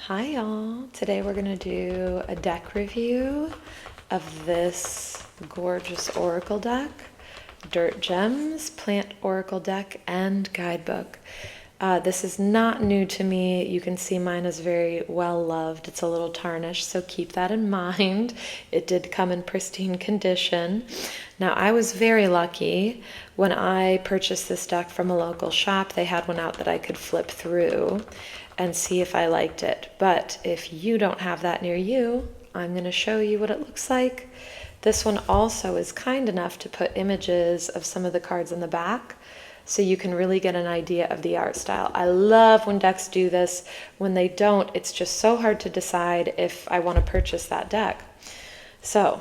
Hi y'all, today we're going to do a deck review of this gorgeous oracle deck, Dirt Gems, Plant Oracle Deck, and Guidebook. This is not new to me. You can see mine is very well loved. It's a little tarnished, so keep that in mind. It did come in pristine condition. Now, I was very lucky when I purchased this deck from a local shop. They had one out that I could flip through and see if I liked it. But if you don't have that near you, I'm going to show you what it looks like. This one also is kind enough to put images of some of the cards in the back, so you can really get an idea of the art style. I love when decks do this. When they don't, it's just so hard to decide if I want to purchase that deck. So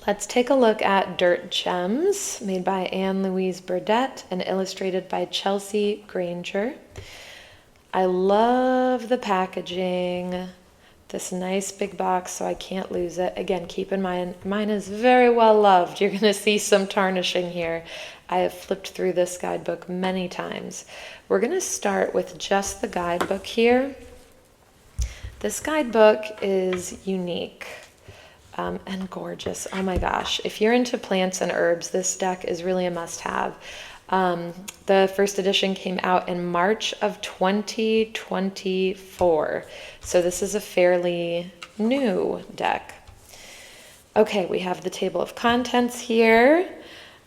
let's take a look at Dirt Gems, made by Anne Louise Burdett and illustrated by Chelsea Granger. I love the packaging. This nice big box, so I can't lose it. Again, keep in mind, mine is very well loved. You're going to see some tarnishing here. I have flipped through this guidebook many times. We're going to start with just the guidebook here. This guidebook is unique and gorgeous. Oh my gosh. If you're into plants and herbs, this deck is really a must-have. The first edition came out in March of 2024. So this is a fairly new deck. Okay, we have the table of contents here.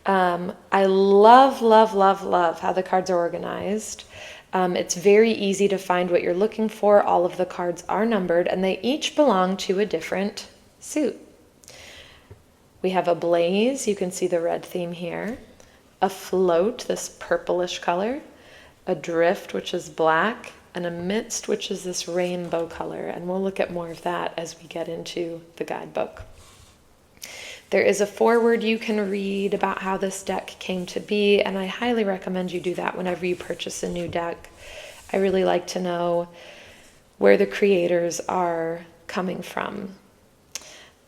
I love how the cards are organized. It's very easy to find what you're looking for. All of the cards are numbered and they each belong to a different suit. We have a blaze. You can see the red theme here. A float, this purplish color, a drift, which is black, and a midst, which is this rainbow color. And we'll look at more of that as we get into the guidebook. There is a foreword you can read about how this deck came to be, and I highly recommend you do that whenever you purchase a new deck. I really like to know where the creators are coming from.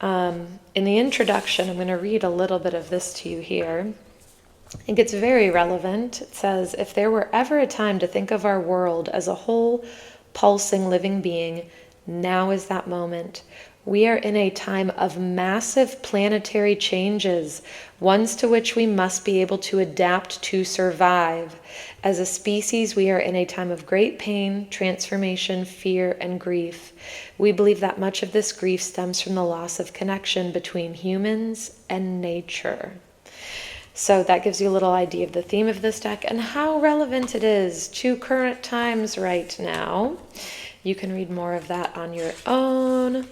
In the introduction, I'm going to read a little bit of this to you here. I think it's very relevant. It says, if there were ever a time to think of our world as a whole, pulsing living being, now is that moment. We are in a time of massive planetary changes, ones to which we must be able to adapt to survive. As a species, we are in a time of great pain, transformation, fear, and grief. We believe that much of this grief stems from the loss of connection between humans and nature. So that gives you a little idea of the theme of this deck and how relevant it is to current times right now. You can read more of that on your own.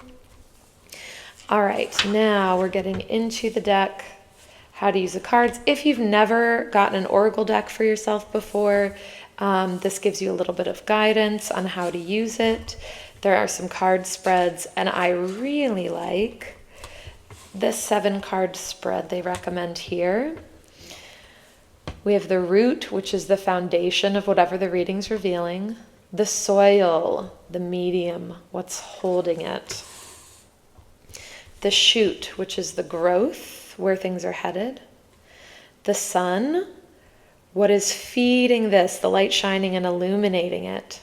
All right, now we're getting into the deck, how to use the cards. If you've never gotten an oracle deck for yourself before, this gives you a little bit of guidance on how to use it. There are some card spreads, and I really like this 7-card spread they recommend here. We have the root, which is the foundation of whatever the reading's revealing. The soil, the medium, what's holding it. The shoot, which is the growth, where things are headed. The sun, what is feeding this, the light shining and illuminating it.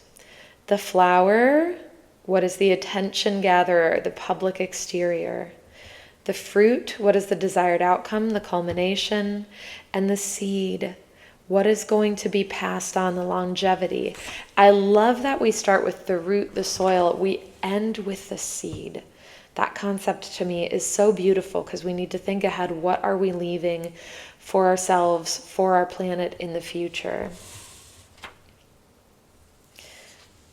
The flower, what is the attention gatherer, the public exterior. The fruit, what is the desired outcome, the culmination. And the seed, what is going to be passed on, the longevity. I love that we start with the root, the soil, we end with the seed. That concept to me is so beautiful because we need to think ahead. What are we leaving for ourselves, for our planet in the future?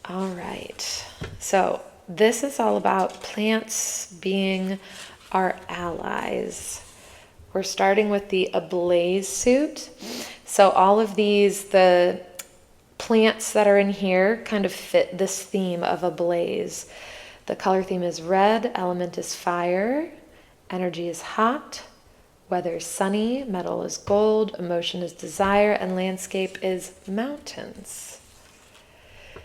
All right, so this is all about plants being our allies. We're starting with the ablaze suit. So all of these, the plants that are in here kind of fit this theme of ablaze. The color theme is red, element is fire, energy is hot, weather is sunny, metal is gold, emotion is desire, and landscape is mountains.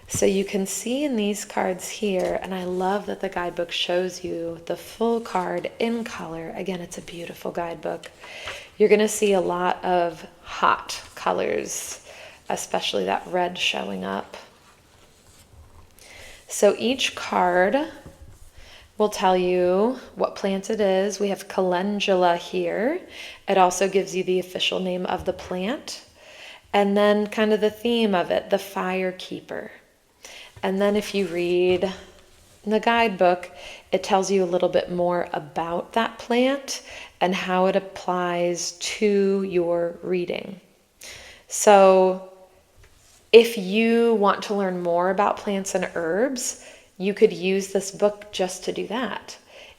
So you can see in these cards here, and I love that the guidebook shows you the full card in color. Again, it's a beautiful guidebook. You're going to see a lot of hot colors, especially that red showing up. So each card will tell you what plant it is. We have calendula here. It also gives you the official name of the plant. And then kind of the theme of it, the fire keeper. And then if you read the guidebook, it tells you a little bit more about that plant and how it applies to your reading. So if you want to learn more about plants and herbs, you could use this book just to do that.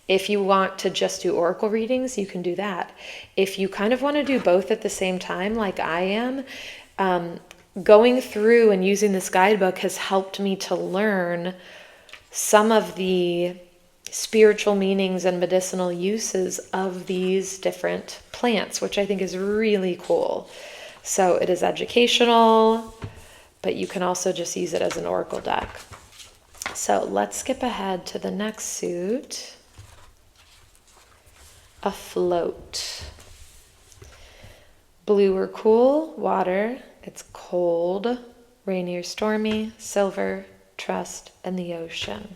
If you want to just do oracle readings, you can do that. If you kind of want to do both at the same time, like I am, going through and using this guidebook has helped me to learn some of the spiritual meanings and medicinal uses of these different plants, which I think is really cool. So it is educational, but you can also just use it as an oracle deck. So let's skip ahead to the next suit. Afloat. Blue or cool, water. It's cold, rainy or stormy, silver, trust, and the ocean.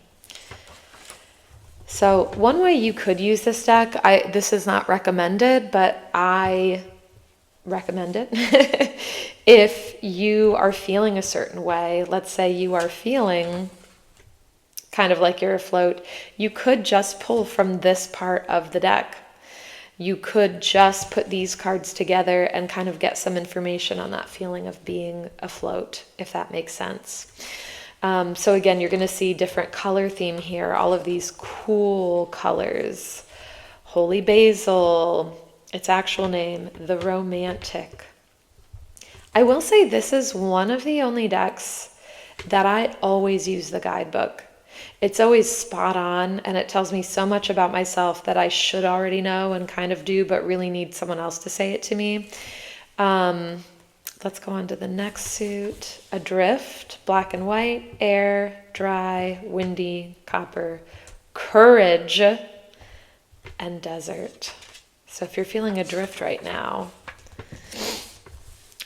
So one way you could use this deck, this is not recommended, but I recommend it. If you are feeling a certain way, let's say you are feeling kind of like you're afloat, you could just pull from this part of the deck. You could just put these cards together and kind of get some information on that feeling of being afloat, if that makes sense. So again, you're going to see different color theme here, all of these cool colors. Holy Basil, its actual name, the Romantic. I will say this is one of the only decks that I always use the guidebook. It's always spot on, and it tells me so much about myself that I should already know and kind of do, but really need someone else to say it to me. Let's go on to the next suit. Adrift, black and white, air, dry, windy, copper, courage, and desert. So if you're feeling adrift right now,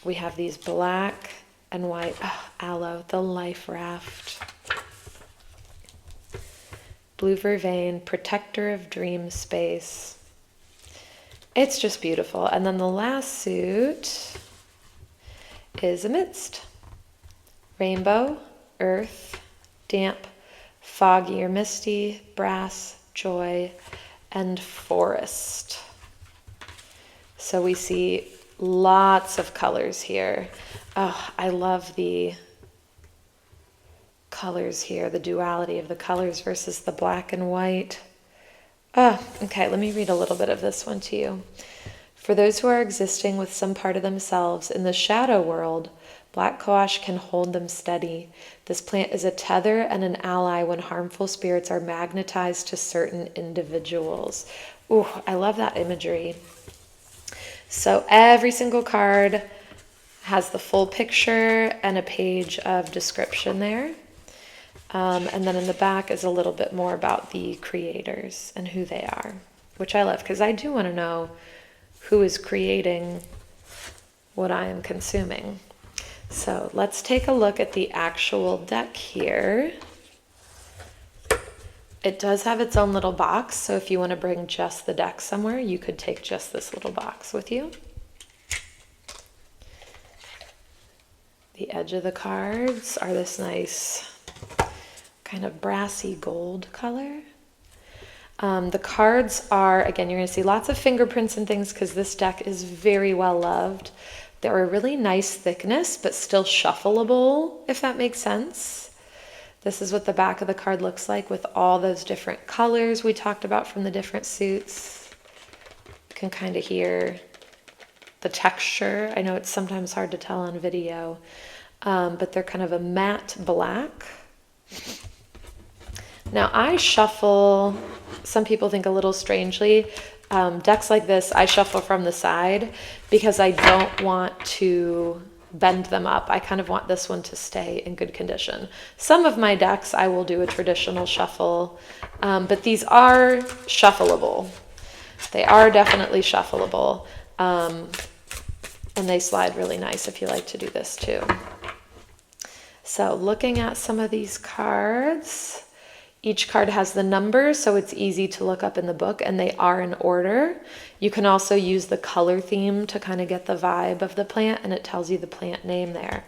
we have these black and white, aloe, the life raft. Blue vervain, protector of dream space. It's just beautiful. And then the last suit is amidst. Rainbow, earth, damp, foggy or misty, brass, joy, and forest. So we see lots of colors here. Oh, I love the colors here, the duality of the colors versus the black and white. Okay, let me read a little bit of this one to you. For those who are existing with some part of themselves in the shadow world, black cohosh can hold them steady. This plant is a tether and an ally when harmful spirits are magnetized to certain individuals. Ooh, I love that imagery. So every single card has the full picture and a page of description there. And then in the back is a little bit more about the creators and who they are, which I love because I do want to know who is creating what I am consuming. So let's take a look at the actual deck here. It does have its own little box, so if you want to bring just the deck somewhere, you could take just this little box with you. The edge of the cards are this nice kind of brassy gold color. The cards are, again, you're going to see lots of fingerprints and things because this deck is very well loved. They're a really nice thickness, but still shuffleable, if that makes sense. This is what the back of the card looks like with all those different colors we talked about from the different suits. You can kind of hear the texture. I know it's sometimes hard to tell on video, but they're kind of a matte black. Now I shuffle, some people think a little strangely, decks like this I shuffle from the side because I don't want to bend them up. I kind of want this one to stay in good condition. Some of my decks I will do a traditional shuffle, but these are shuffleable. They are definitely shuffleable, and they slide really nice if you like to do this too. So looking at some of these cards, each card has the number, so it's easy to look up in the book, and they are in order. You can also use the color theme to kind of get the vibe of the plant, and it tells you the plant name there.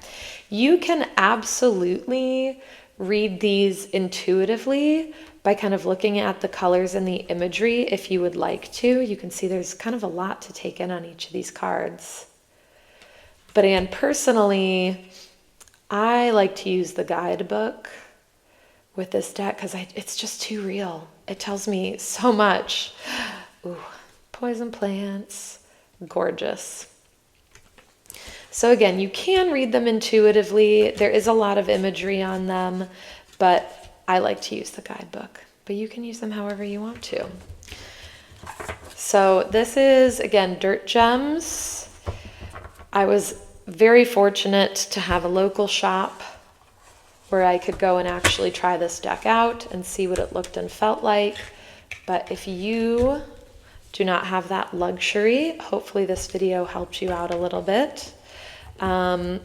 You can absolutely read these intuitively by kind of looking at the colors and the imagery if you would like to. You can see there's kind of a lot to take in on each of these cards. But again, personally, I like to use the guidebook with this deck because it's just too real. It tells me so much. Ooh, poison plants, gorgeous. So again, you can read them intuitively. There is a lot of imagery on them, but I like to use the guidebook. But you can use them however you want to. So this is, again, Dirt Gems. I was very fortunate to have a local shop where I could go and actually try this deck out and see what it looked and felt like. But if you do not have that luxury, hopefully this video helped you out a little bit. There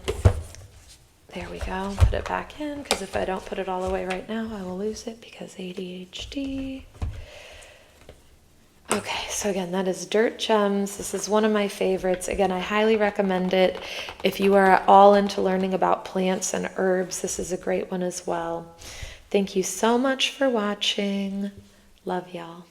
we go, put it back in, because if I don't put it all away right now, I will lose it because ADHD. Okay, so again, that is Dirt Gems. This is one of my favorites. Again, I highly recommend it. If you are at all into learning about plants and herbs, this is a great one as well. Thank you so much for watching. Love y'all.